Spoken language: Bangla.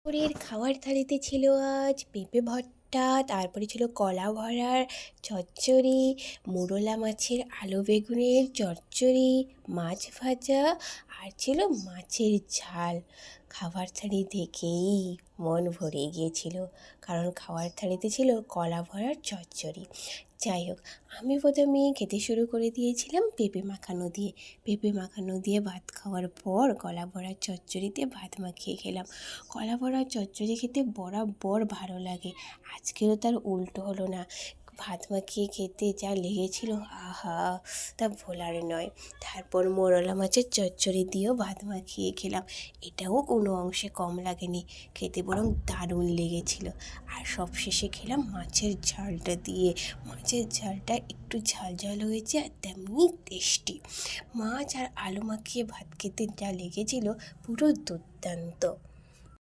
দুপুরের খাওয়ার থালিতে ছিল আজ পেঁপে ভর্তা, তারপরে ছিল কলা ভরার চচ্চড়ি, মোরলা মাছের আলু বেগুনের চচ্চড়ি, মাছ ভাজা আর ছিল মাছের ঝাল। খাবার থালি দেখেই মন ভরে গিয়েছিল, কারণ খাওয়ার থালিতে ছিল কলা ভরার চচ্চড়ি। যাই হোক, আমি প্রথমে খেতে শুরু করে দিয়েছিলাম পেঁপে মাখানো দিয়ে ভাত খাওয়ার পর কলা ভরার চচ্চড়িতে ভাত মাখিয়ে খেলাম। কলা বড়ার চচ্চড়ি খেতে বরাবর ভালো লাগে, আজকেও তার উল্টো হলো না। ভাত মাখিয়ে খেতে যা লেগেছিল, আহা, তা ভোলার নয়। তারপর মোরলা মাছের চচ্চড়ি দিয়েও ভাত মাখিয়ে খেলাম, এটাও কোনো অংশে কম লাগেনি, খেতে বরং দারুণ লেগেছিল। আর সবশেষে খেলাম মাছের ঝালটা দিয়ে। মাছের ঝালটা একটু ঝাল ঝাল হয়েছে আর তেমনি টেস্টি। মাছ আর আলু মাখিয়ে ভাত খেতে যা লেগেছিল, পুরো দুর্দান্ত।